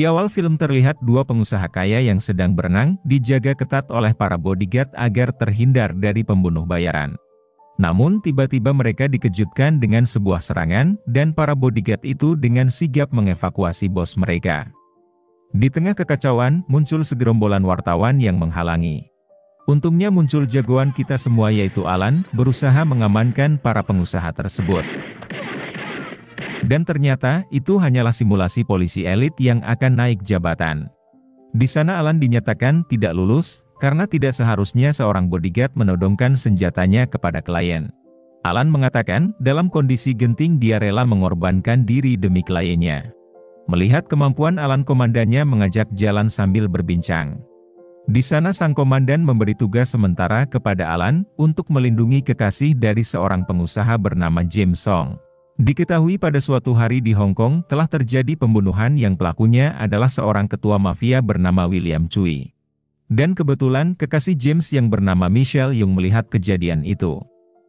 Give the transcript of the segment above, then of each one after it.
Di awal film terlihat dua pengusaha kaya yang sedang berenang, dijaga ketat oleh para bodyguard agar terhindar dari pembunuh bayaran. Namun tiba-tiba mereka dikejutkan dengan sebuah serangan, dan para bodyguard itu dengan sigap mengevakuasi bos mereka. Di tengah kekacauan, muncul segerombolan wartawan yang menghalangi. Untungnya muncul jagoan kita semua yaitu Alan, berusaha mengamankan para pengusaha tersebut. Dan ternyata, itu hanyalah simulasi polisi elit yang akan naik jabatan. Di sana Alan dinyatakan tidak lulus, karena tidak seharusnya seorang bodyguard menodongkan senjatanya kepada klien. Alan mengatakan, dalam kondisi genting dia rela mengorbankan diri demi kliennya. Melihat kemampuan Alan, komandannya mengajak jalan sambil berbincang. Di sana sang komandan memberi tugas sementara kepada Alan, untuk melindungi kekasih dari seorang pengusaha bernama James Song. Diketahui pada suatu hari di Hong Kong telah terjadi pembunuhan yang pelakunya adalah seorang ketua mafia bernama William Cui. Dan kebetulan kekasih James yang bernama Michelle Yung melihat kejadian itu.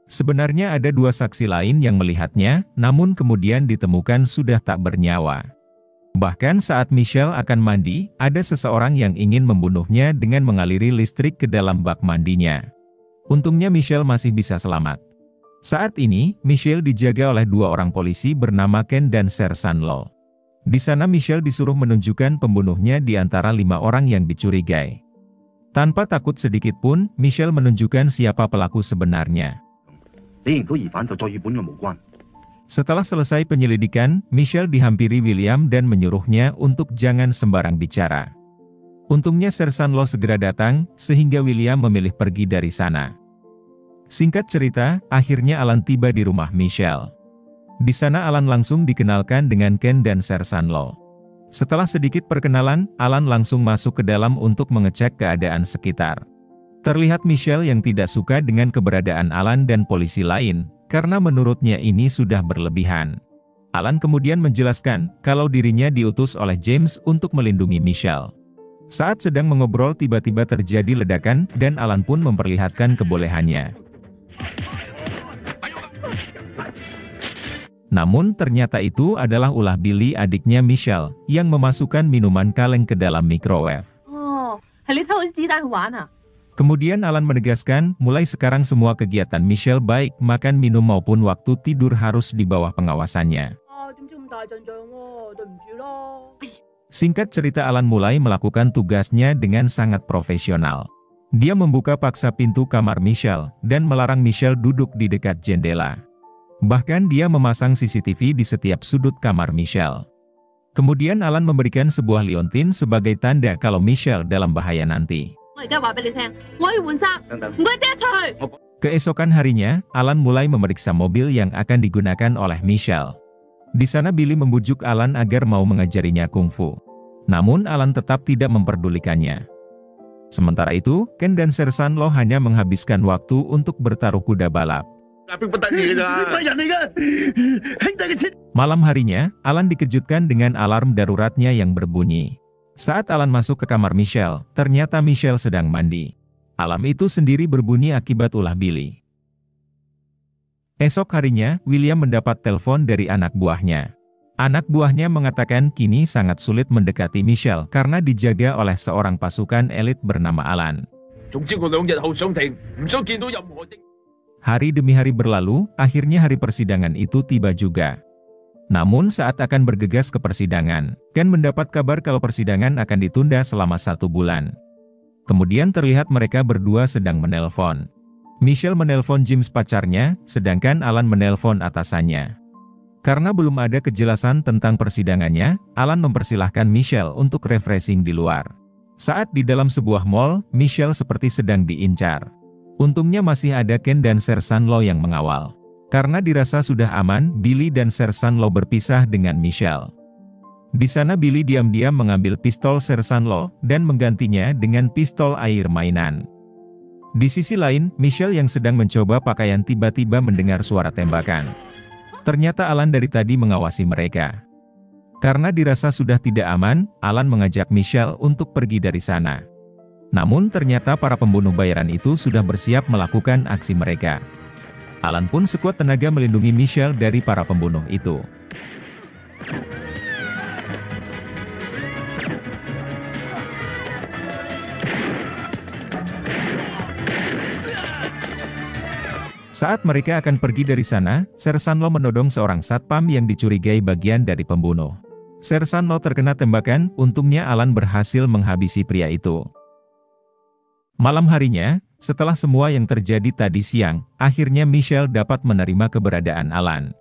Sebenarnya ada dua saksi lain yang melihatnya, namun kemudian ditemukan sudah tak bernyawa. Bahkan saat Michelle akan mandi, ada seseorang yang ingin membunuhnya dengan mengaliri listrik ke dalam bak mandinya. Untungnya Michelle masih bisa selamat. Saat ini, Michelle dijaga oleh dua orang polisi bernama Ken dan Sersan Lo. Di sana Michelle disuruh menunjukkan pembunuhnya di antara 5 orang yang dicurigai. Tanpa takut sedikit pun, Michelle menunjukkan siapa pelaku sebenarnya. Setelah selesai penyelidikan, Michelle dihampiri William dan menyuruhnya untuk jangan sembarang bicara. Untungnya Sersan Lo segera datang, sehingga William memilih pergi dari sana. Singkat cerita, akhirnya Alan tiba di rumah Michelle. Di sana Alan langsung dikenalkan dengan Ken dan Sersan Lo. Setelah sedikit perkenalan, Alan langsung masuk ke dalam untuk mengecek keadaan sekitar. Terlihat Michelle yang tidak suka dengan keberadaan Alan dan polisi lain, karena menurutnya ini sudah berlebihan. Alan kemudian menjelaskan, kalau dirinya diutus oleh James untuk melindungi Michelle. Saat sedang mengobrol tiba-tiba terjadi ledakan, dan Alan pun memperlihatkan kebolehannya. Namun ternyata itu adalah ulah Billy adiknya Michelle, yang memasukkan minuman kaleng ke dalam microwave. Kemudian Alan menegaskan, mulai sekarang semua kegiatan Michelle baik makan minum maupun waktu tidur harus di bawah pengawasannya. Singkat cerita Alan mulai melakukan tugasnya dengan sangat profesional. Dia membuka paksa pintu kamar Michelle, dan melarang Michelle duduk di dekat jendela. Bahkan dia memasang CCTV di setiap sudut kamar Michelle. Kemudian Alan memberikan sebuah liontin sebagai tanda kalau Michelle dalam bahaya nanti. Keesokan harinya, Alan mulai memeriksa mobil yang akan digunakan oleh Michelle. Di sana Billy membujuk Alan agar mau mengajarinya kungfu. Namun Alan tetap tidak memperdulikannya. Sementara itu, Ken dan Sersan Lo hanya menghabiskan waktu untuk bertaruh kuda balap. Malam harinya, Alan dikejutkan dengan alarm daruratnya yang berbunyi. Saat Alan masuk ke kamar Michelle, ternyata Michelle sedang mandi. Alarm itu sendiri berbunyi akibat ulah Billy. Esok harinya, William mendapat telepon dari anak buahnya. Anak buahnya mengatakan kini sangat sulit mendekati Michelle karena dijaga oleh seorang pasukan elit bernama Alan. Hari demi hari berlalu, akhirnya hari persidangan itu tiba juga. Namun saat akan bergegas ke persidangan, Ken mendapat kabar kalau persidangan akan ditunda selama 1 bulan. Kemudian terlihat mereka berdua sedang menelpon. Michelle menelpon James pacarnya, sedangkan Alan menelpon atasannya. Karena belum ada kejelasan tentang persidangannya, Alan mempersilahkan Michelle untuk refreshing di luar. Saat di dalam sebuah mall, Michelle seperti sedang diincar. Untungnya masih ada Ken dan Sersan Lo yang mengawal. Karena dirasa sudah aman, Billy dan Sersan Lo berpisah dengan Michelle. Di sana Billy diam-diam mengambil pistol Sersan Lo, dan menggantinya dengan pistol air mainan. Di sisi lain, Michelle yang sedang mencoba pakaian tiba-tiba mendengar suara tembakan. Ternyata Alan dari tadi mengawasi mereka. Karena dirasa sudah tidak aman, Alan mengajak Michelle untuk pergi dari sana. Namun ternyata para pembunuh bayaran itu sudah bersiap melakukan aksi mereka. Alan pun sekuat tenaga melindungi Michelle dari para pembunuh itu. Saat mereka akan pergi dari sana, Sersan Lo menodong seorang satpam yang dicurigai bagian dari pembunuh. Sersan Lo terkena tembakan, untungnya Alan berhasil menghabisi pria itu. Malam harinya, setelah semua yang terjadi tadi siang, akhirnya Michelle dapat menerima keberadaan Alan.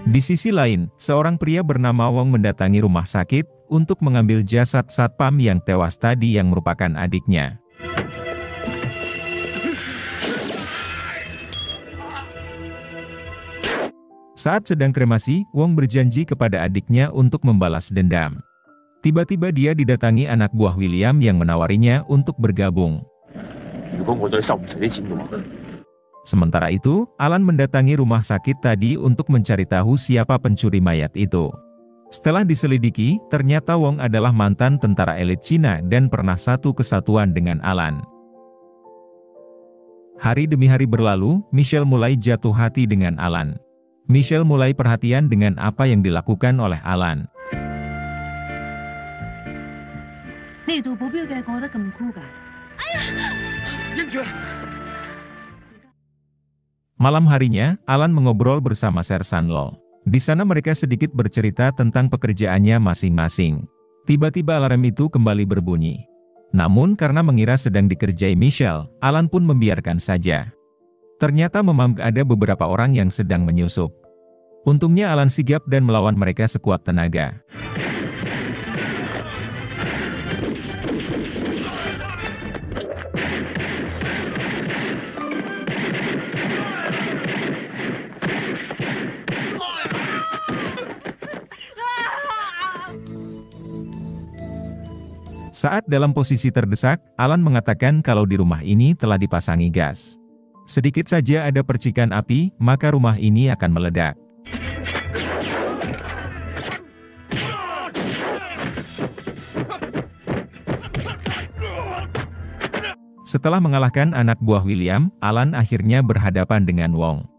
Di sisi lain, seorang pria bernama Wong mendatangi rumah sakit untuk mengambil jasad satpam yang tewas tadi yang merupakan adiknya. Saat sedang kremasi, Wong berjanji kepada adiknya untuk membalas dendam. Tiba-tiba dia didatangi anak buah William yang menawarinya untuk bergabung. Sementara itu, Alan mendatangi rumah sakit tadi untuk mencari tahu siapa pencuri mayat itu. Setelah diselidiki, ternyata Wong adalah mantan tentara elit Cina dan pernah satu kesatuan dengan Alan. Hari demi hari berlalu, Michelle mulai jatuh hati dengan Alan. Michelle mulai perhatian dengan apa yang dilakukan oleh Alan. Malam harinya, Alan mengobrol bersama Sersan Lo. Di sana mereka sedikit bercerita tentang pekerjaannya masing-masing. Tiba-tiba alarm itu kembali berbunyi. Namun karena mengira sedang dikerjai Michelle, Alan pun membiarkan saja. Ternyata memang ada beberapa orang yang sedang menyusup. Untungnya Alan sigap dan melawan mereka sekuat tenaga. Saat dalam posisi terdesak, Alan mengatakan kalau di rumah ini telah dipasangi gas. Sedikit saja ada percikan api, maka rumah ini akan meledak. Setelah mengalahkan anak buah William, Alan akhirnya berhadapan dengan Wong.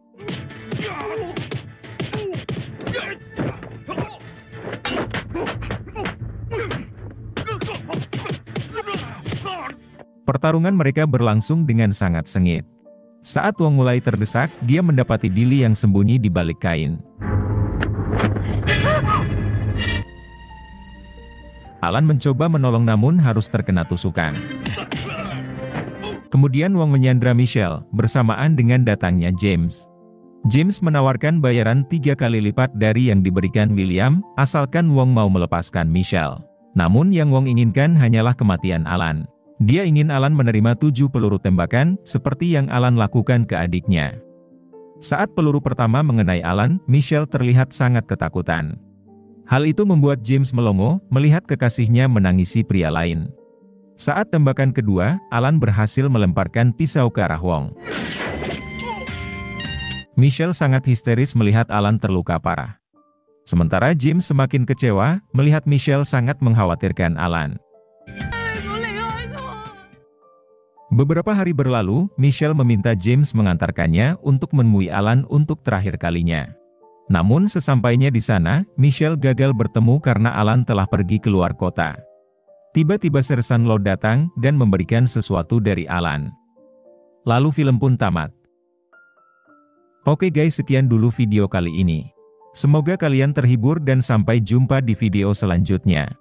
Pertarungan mereka berlangsung dengan sangat sengit. Saat Wong mulai terdesak, dia mendapati Dilly yang sembunyi di balik kain. Alan mencoba menolong namun harus terkena tusukan. Kemudian Wong menyandra Michelle, bersamaan dengan datangnya James. James menawarkan bayaran 3 kali lipat dari yang diberikan William, asalkan Wong mau melepaskan Michelle. Namun yang Wong inginkan hanyalah kematian Alan. Dia ingin Alan menerima 7 peluru tembakan, seperti yang Alan lakukan ke adiknya. Saat peluru pertama mengenai Alan, Michelle terlihat sangat ketakutan. Hal itu membuat James melongo, melihat kekasihnya menangisi pria lain. Saat tembakan kedua, Alan berhasil melemparkan pisau ke arah Wong. Michelle sangat histeris melihat Alan terluka parah. Sementara James semakin kecewa, melihat Michelle sangat mengkhawatirkan Alan. Beberapa hari berlalu, Michelle meminta James mengantarkannya untuk menemui Alan untuk terakhir kalinya. Namun sesampainya di sana, Michelle gagal bertemu karena Alan telah pergi keluar kota. Tiba-tiba Sersan Lo datang dan memberikan sesuatu dari Alan. Lalu film pun tamat. Oke guys, sekian dulu video kali ini. Semoga kalian terhibur dan sampai jumpa di video selanjutnya.